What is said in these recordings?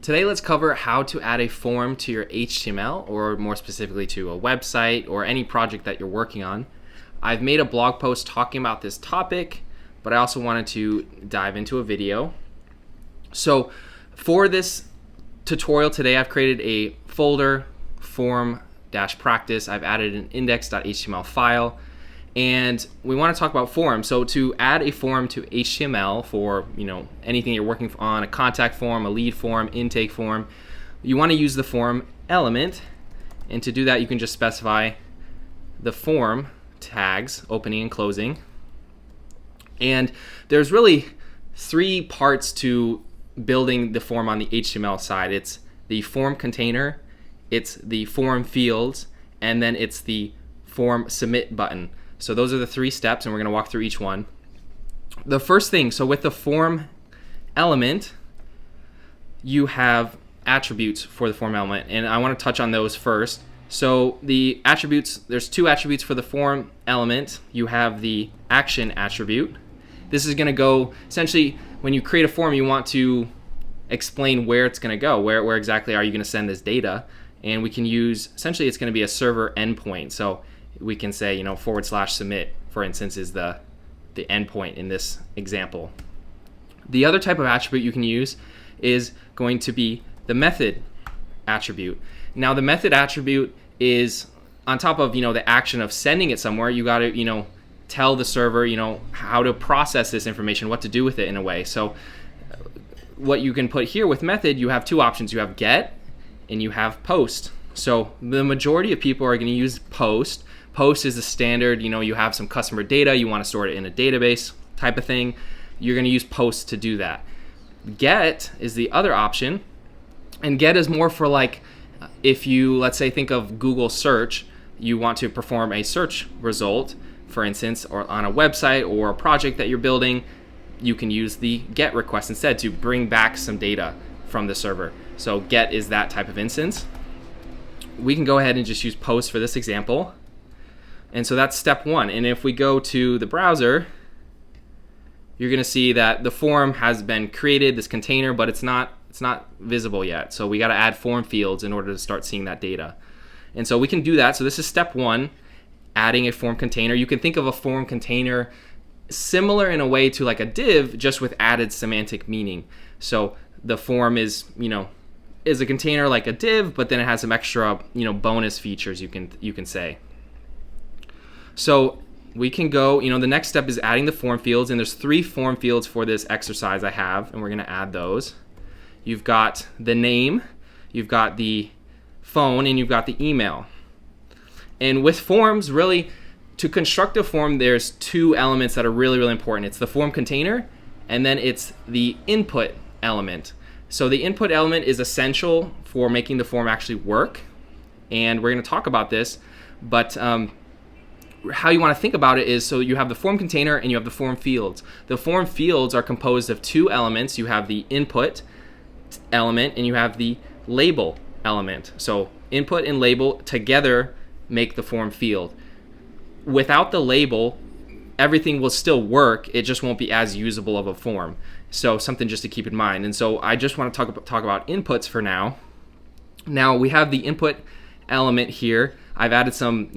Today let's cover how to add a form to your HTML, or more specifically to a website or any project that you're working on. I've made a blog post talking about this topic, but I also wanted to dive into a video. So for this tutorial today, I've created a folder, form-practice. I've added an index.html file, and we want to talk about forms. So to add a form to HTML for anything you're working on, a contact form, a lead form, intake form, you want to use the form element. And to do that, you can just specify the form tags, opening and closing. And there's really three parts to building the form on the HTML side. It's the form container, it's the form fields, and then it's the form submit button. So those are the three steps, and we're going to walk through each one. The first thing, so with the form element, you have attributes for the form element, and I want to touch on those first. So the attributes, there's two attributes for the form element. You have the action attribute. This is going to go, essentially, when you create a form, you want to explain where it's going to go, where exactly are you going to send this data, and we can use, essentially it's going to be a server endpoint. So we can say, /submit, for instance, is the endpoint in this example. The other type of attribute you can use is going to be the method attribute. Now the method attribute is on top of the action of sending it somewhere. You got to tell the server how to process this information, what to do with it in a way. So what you can put here with method, you have two options. You have get and you have post. So the majority of people are going to use post. Post is the standard, you have some customer data, you want to store it in a database type of thing. You're going to use post to do that. Get is the other option, and get is more for like if you, let's say, think of Google search, you want to perform a search result, for instance, or on a website or a project that you're building, you can use the get request instead to bring back some data from the server. So get is that type of instance. We can go ahead and just use post for this example. And so that's step one. And if we go to the browser, you're going to see that the form has been created, this container, but it's not visible yet. So we got to add form fields in order to start seeing that data. And so we can do that. So this is step one, adding a form container. You can think of a form container similar in a way to like a div, just with added semantic meaning. So the form is a container like a div, but then it has some extra bonus features you can say. So we can go, the next step is adding the form fields, and there's three form fields for this exercise I have, and we're going to add those. You've got the name, you've got the phone, and you've got the email. And with forms, really, to construct a form, there's two elements that are really, really important. It's the form container, and then it's the input element. So the input element is essential for making the form actually work, and we're going to talk about this, but how you want to think about it is, so you have the form container and you have the form fields. The form fields are composed of two elements. You have the input element and you have the label element. So input and label together make the form field. Without the label, everything will still work. It just won't be as usable of a form. So something just to keep in mind. And so I just want to talk about inputs for now. Now we have the input element here. I've added some,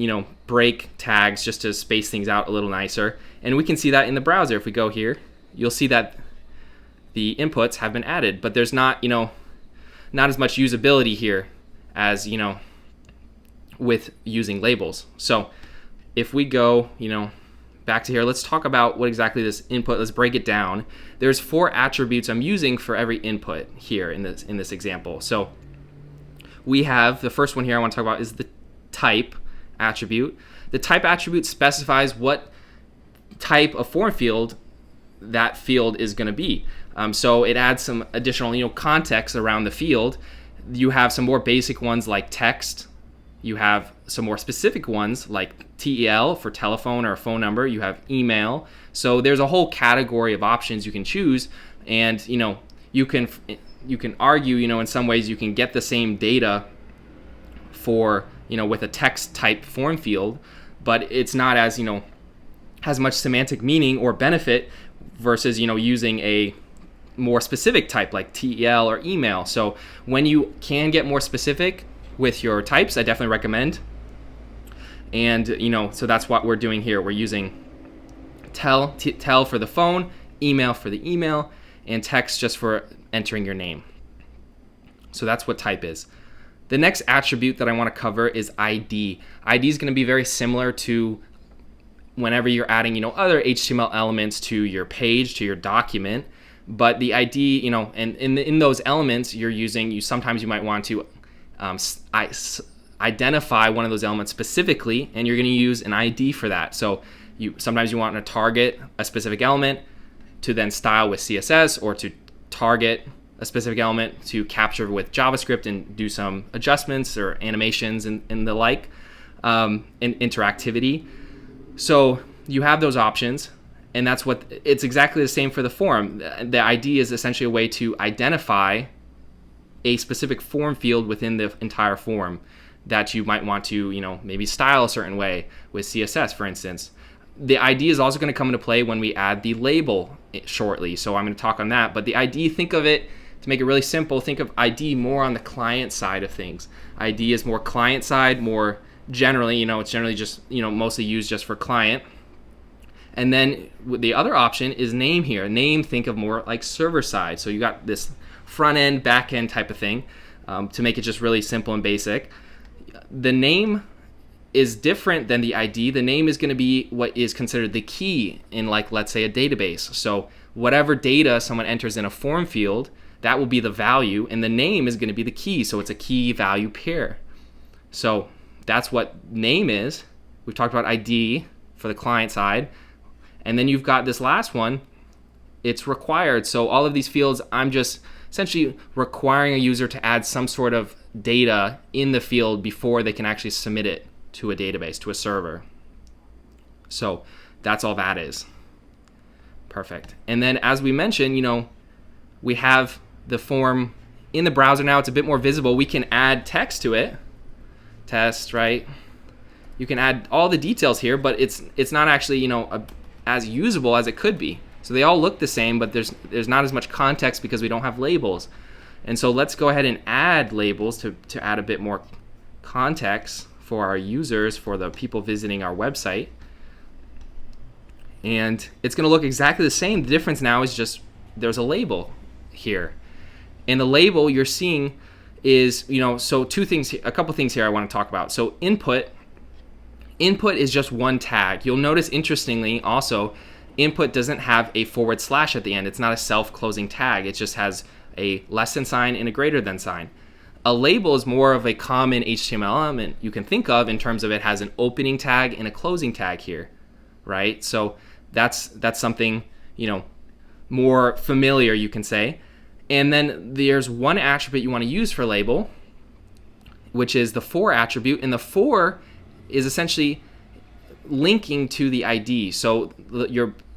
break tags just to space things out a little nicer. And we can see that in the browser. If we go here, you'll see that the inputs have been added, but there's not as much usability here as, with using labels. So if we go, back to here, let's talk about what exactly this input, let's break it down. There's 4 attributes I'm using for every input here in this example. So we have the first one here I want to talk about is the type attribute. The type attribute specifies what type of form field that field is going to be. So it adds some additional context around the field. You have some more basic ones like text. You have some more specific ones like TEL for telephone or a phone number. You have email. So there's a whole category of options you can choose, and you can argue in some ways you can get the same data for with a text type form field, but it's not as much semantic meaning or benefit versus using a more specific type like TEL or email. So when you can get more specific with your types, I definitely recommend. And so that's what we're doing here. We're using tel for the phone, email for the email, and text just for entering your name. So that's what type is. The next attribute that I want to cover is ID. ID is going to be very similar to whenever you're adding, other HTML elements to your page, to your document. But the ID, and in those elements sometimes you might want to identify one of those elements specifically, and you're going to use an ID for that. So sometimes you want to target a specific element to then style with CSS, or to target a specific element to capture with JavaScript and do some adjustments or animations and the like, and interactivity. So you have those options, and it's exactly the same for the form. The ID is essentially a way to identify a specific form field within the entire form that you might want to, maybe style a certain way with CSS, for instance. The ID is also going to come into play when we add the label shortly. So I'm going to talk on that. But the ID, think of it, to make it really simple, think of ID more on the client side of things. ID is more client side, more generally, it's generally just, mostly used just for client. And then the other option is name here. Name, think of more like server side. So you got this front end, back end type of thing, to make it just really simple and basic. The name is different than the ID. The name is going to be what is considered the key in, like, let's say a database. So whatever data someone enters in a form field, that will be the value, and the name is going to be the key. So it's a key value pair. So that's what name is. We've talked about ID for the client side. And then you've got this last one, it's required. So all of these fields, I'm just essentially requiring a user to add some sort of data in the field before they can actually submit it to a database, to a server. So that's all that is. Perfect. And then as we mentioned, we have the form in the browser now. It's a bit more visible. We can add text to it. Test, right? You can add all the details here, but it's not actually, as usable as it could be. So they all look the same, but there's not as much context because we don't have labels. And so let's go ahead and add labels to add a bit more context for our users, for the people visiting our website. And it's going to look exactly the same. The difference now is just there's a label here. And the label you're seeing is, so a couple things here I want to talk about. So input is just one tag. You'll notice, interestingly, also, input doesn't have a / at the end. It's not a self-closing tag. It just has a less than sign and a greater than sign. A label is more of a common HTML element you can think of in terms of it has an opening tag and a closing tag here, right? So that's something, more familiar, you can say. And then there's one attribute you want to use for label, which is the for attribute. And the for is essentially linking to the ID. So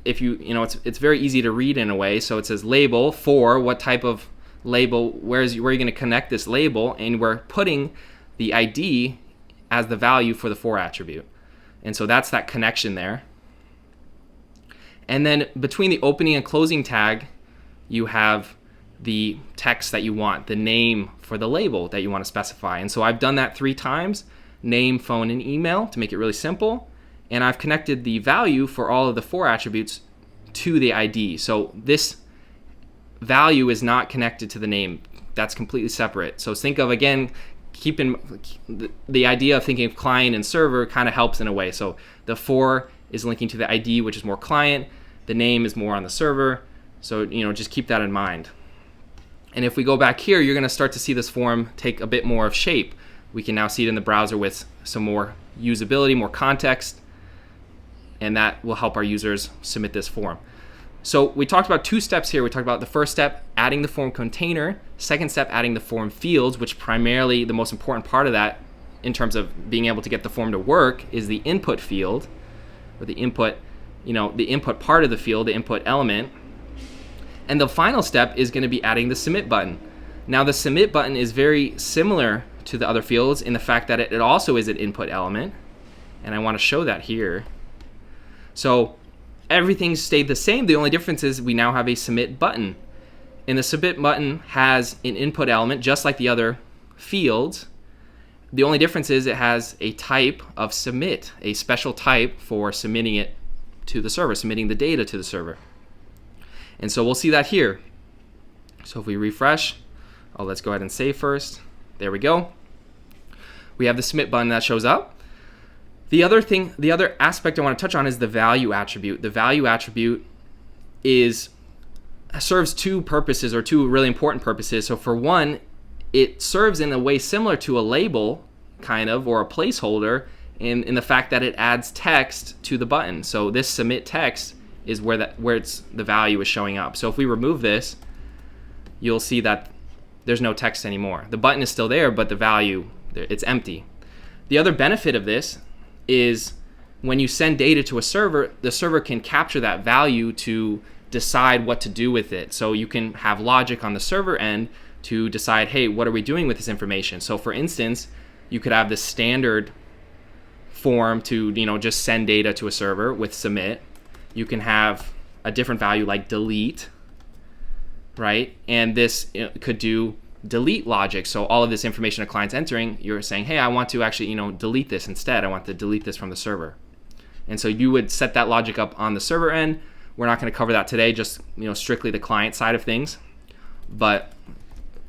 it's very easy to read in a way. So it says label for what type of label, where are you going to connect this label, and we're putting the ID as the value for the for attribute. And so that's that connection there. And then between the opening and closing tag, you have the text that you want, the name for the label that you want to specify. And so I've done that 3 times, name, phone, and email, to make it really simple. And I've connected the value for all of the for attributes to the ID. So this value is not connected to the name. That's completely separate. So think of, again, keeping the idea of thinking of client and server kind of helps in a way. So the for is linking to the ID, which is more client. The name is more on the server. So, just keep that in mind. And if we go back here, you're going to start to see this form take a bit more of shape. We can now see it in the browser with some more usability, more context, and that will help our users submit this form. So we talked about 2 steps here. We talked about the first step, adding the form container. Second step, adding the form fields, which primarily the most important part of that in terms of being able to get the form to work is the input field, or the input, the input part of the field, the input element. And the final step is going to be adding the submit button. Now the submit button is very similar to the other fields in the fact that it also is an input element. And I want to show that here. So everything stayed the same. The only difference is we now have a submit button. And the submit button has an input element just like the other fields. The only difference is it has a type of submit, a special type for submitting it to the server, submitting the data to the server. And so we'll see that here. So if we refresh, let's go ahead and save first. There we go. We have the submit button that shows up. The other aspect I want to touch on is the value attribute. The value attribute serves two purposes, or two really important purposes. So for one, it serves in a way similar to a label, kind of, or a placeholder, in the fact that it adds text to the button. So this submit text is where the value is showing up. So if we remove this, you'll see that there's no text anymore. The button is still there, but the value, it's empty. The other benefit of this is when you send data to a server, the server can capture that value to decide what to do with it. So you can have logic on the server end to decide, hey, what are we doing with this information? So for instance, you could have this standard form to just send data to a server with submit. You can have a different value like delete, right? And this could do delete logic. So all of this information a client's entering, you're saying, hey, I want to actually delete this instead. I want to delete this from the server. And so you would set that logic up on the server end. We're not going to cover that today, just strictly the client side of things. But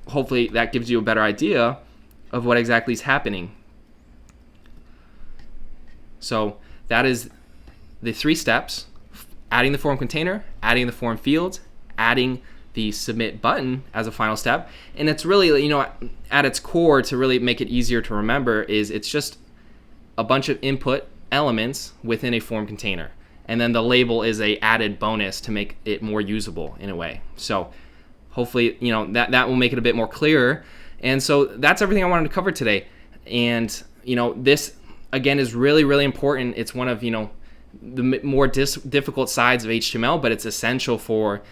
hopefully that gives you a better idea of what exactly is happening. So that is the 3 steps: adding the form container, adding the form fields, adding the submit button as a final step. And it's really, at its core, to really make it easier to remember, is it's just a bunch of input elements within a form container. And then the label is a added bonus to make it more usable in a way. So hopefully, that will make it a bit more clearer. And so that's everything I wanted to cover today. And, this, again, is really, really important. It's one of, the more difficult sides of HTML, but it's essential for,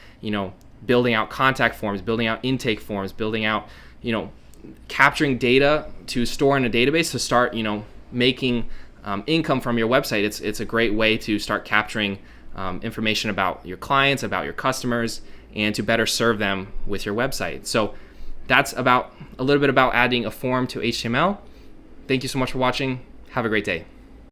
building out contact forms, building out intake forms, building out, capturing data to store in a database to start, making income from your website. It's a great way to start capturing information about your clients, about your customers, and to better serve them with your website. So that's a little bit about adding a form to HTML. Thank you so much for watching. Have a great day.